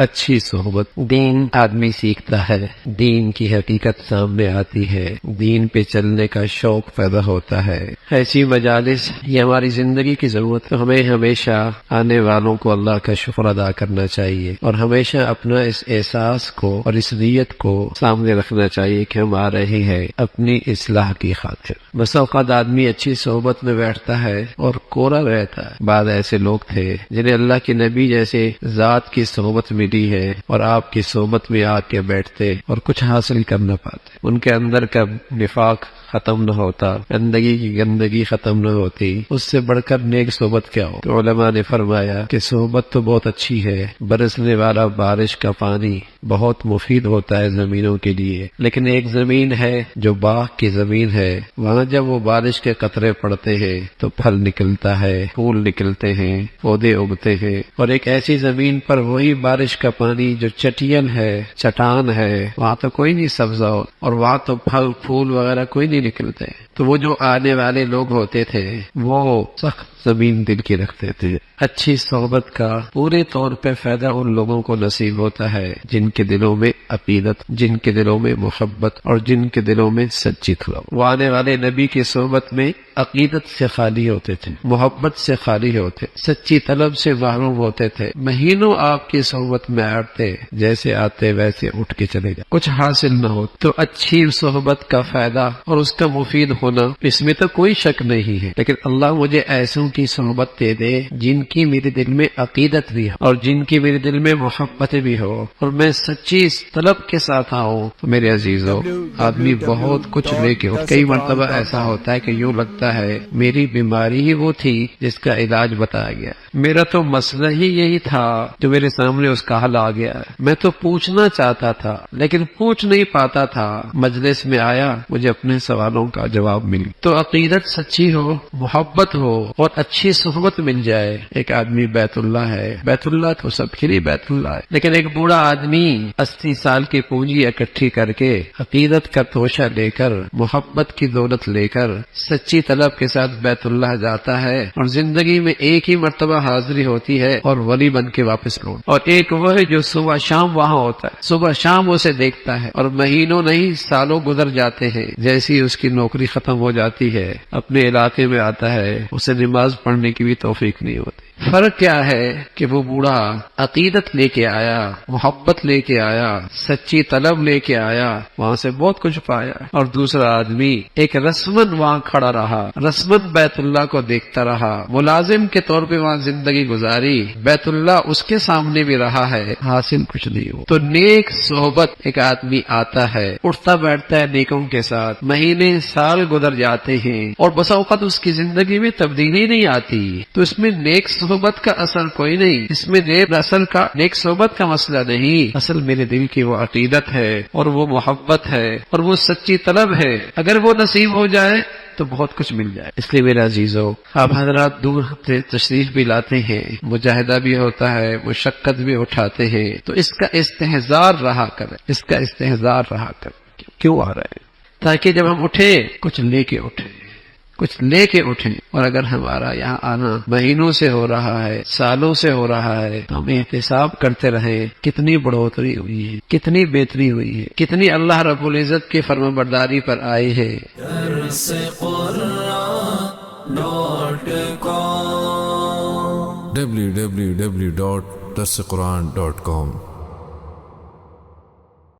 اچھی صحبت، دین آدمی سیکھتا ہے، دین کی حقیقت سامنے آتی ہے، دین پہ چلنے کا شوق پیدا ہوتا ہے۔ ایسی مجالس یہ ہماری زندگی کی ضرورت ہے۔ ہمیں ہمیشہ آنے والوں کو اللہ کا شکر ادا کرنا چاہیے اور ہمیشہ اپنا اس احساس کو اور اس نیت کو سامنے رکھنا چاہیے کہ ہم آ رہے ہیں اپنی اصلاح کی خاطر۔ بس اوقات آدمی اچھی صحبت میں بیٹھتا ہے اور کورا رہتا ہے۔ بعض ایسے لوگ تھے جنہیں اللہ کے نبی جیسے ذات کی صحبت ملی ہے اور آپ کی صحبت میں آ کے بیٹھتے اور کچھ حاصل کر نہ پاتے۔ ان کے اندر کا نفاق ختم نہ ہوتا، گندگی کی گندگی ختم نہ ہوتی، اس سے بڑھ کر نیک صحبت کیا ہو؟ تو علماء نے فرمایا کہ صحبت تو بہت اچھی ہے، برسنے والا بارش کا پانی بہت مفید ہوتا ہے زمینوں کے لیے، لیکن ایک زمین ہے جو باغ کی زمین ہے، وہاں جب وہ بارش کے قطرے پڑتے ہیں تو پھل نکلتا ہے، پھول نکلتے ہیں، پودے اگتے ہیں، اور ایک ایسی زمین پر وہی بارش کا پانی جو چٹیل ہے، چٹان ہے، وہاں تو کوئی نہیں سبزہ ہو اور وہاں تو پھل پھول وغیرہ کوئی نہیں نکلتے۔ تو وہ جو آنے والے لوگ ہوتے تھے وہ سخت زمین دل کی رکھتے تھے۔ اچھی صحبت کا پورے طور پہ فائدہ ان لوگوں کو نصیب ہوتا ہے جن کے دلوں میں عقیدت، جن کے دلوں میں محبت اور جن کے دلوں میں سچی طلب۔ وہ آنے والے نبی کی صحبت میں عقیدت سے خالی ہوتے تھے، محبت سے خالی ہوتے، سچی طلب سے محروم ہوتے تھے۔ مہینوں آپ کی صحبت میں آتے، جیسے آتے ویسے اٹھ کے چلے جاتے، کچھ حاصل نہ ہو۔ تو اچھی صحبت کا فائدہ اور اس کا مفید ہونا اس میں تو کوئی شک نہیں ہے، لیکن اللہ مجھے ایسوں کی صحبت دے دے جن کی میرے دل میں عقیدت بھی ہو اور جن کی میرے دل میں محبت بھی ہو اور میں سچی طلب کے ساتھ آؤں۔ تو میرے عزیزو، آدمی بہت کچھ لے کے کئی مرتبہ ایسا ہوتا ہے کہ یوں لگتا ہے میری بیماری ہی وہ تھی جس کا علاج بتایا گیا، میرا تو مسئلہ ہی یہی تھا جو میرے سامنے اس کا حل آ گیا، میں تو پوچھنا چاہتا تھا لیکن پوچھ نہیں پاتا تھا، مجلس میں آیا مجھے اپنے سوالوں کا جواب مل۔ تو عقیدت سچی ہو، محبت ہو اور اچھی صحبت مل جائے۔ ایک آدمی بیت اللہ ہے، بیت اللہ تو سب کے لیے بیت اللہ ہے، لیکن ایک بوڑھا آدمی 80 سال کی پونجی اکٹھی کر کے عقیدت کا توشہ لے کر، محبت کی دولت لے کر سچی طلب کے ساتھ بیت اللہ جاتا ہے اور زندگی میں ایک ہی مرتبہ حاضری ہوتی ہے اور ولی بن کے واپس لوٹ، اور ایک وہ ہے جو صبح شام وہاں ہوتا ہے، صبح شام اسے دیکھتا ہے اور مہینوں نہیں سالوں گزر جاتے ہیں، جیسی اس کی نوکری ختم ہو جاتی ہے اپنے علاقے میں آتا ہے، اسے نماز پڑھنے کی بھی توفیق نہیں ہوتی۔ فرق کیا ہے کہ وہ بوڑھا عقیدت لے کے آیا، محبت لے کے آیا، سچی طلب لے کے آیا، وہاں سے بہت کچھ پایا، اور دوسرا آدمی ایک رسمن وہاں کھڑا رہا، رسمن بیت اللہ کو دیکھتا رہا، ملازم کے طور پہ وہاں زندگی گزاری، بیت اللہ اس کے سامنے بھی رہا ہے، حاصل کچھ نہیں ہو۔ تو نیک صحبت ایک آدمی آتا ہے، اٹھتا بیٹھتا ہے نیکوں کے ساتھ، مہینے سال گزر جاتے ہیں اور بسا اوقات اس کی زندگی میں تبدیلی نہیں آتی، تو اس میں نیک صحبت کا اثر کوئی نہیں، اس میں نیک صحبت کا مسئلہ نہیں، اصل میرے دل کی وہ عقیدت ہے اور وہ محبت ہے اور وہ سچی طلب ہے، اگر وہ نصیب ہو جائے تو بہت کچھ مل جائے۔ اس لیے میرے عزیزو، آپ حضرات دور سے تشریف بھی لاتے ہیں، مجاہدہ بھی ہوتا ہے، مشقت بھی اٹھاتے ہیں، تو اس کا استحضار رہا کریں، اس کا استحضار رہا کریں، کیوں آ رہے ہیں؟ تاکہ جب ہم اٹھیں کچھ لے کے اٹھیں، کچھ لے کے اٹھیں، اور اگر ہمارا یہاں آنا مہینوں سے ہو رہا ہے، سالوں سے ہو رہا ہے، تو ہم احتساب کرتے رہیں کتنی بڑھوتری ہوئی ہے، کتنی بہتری ہوئی ہے، کتنی اللہ رب العزت کی فرمانبرداری پر آئی ہے۔ www.darsequran.com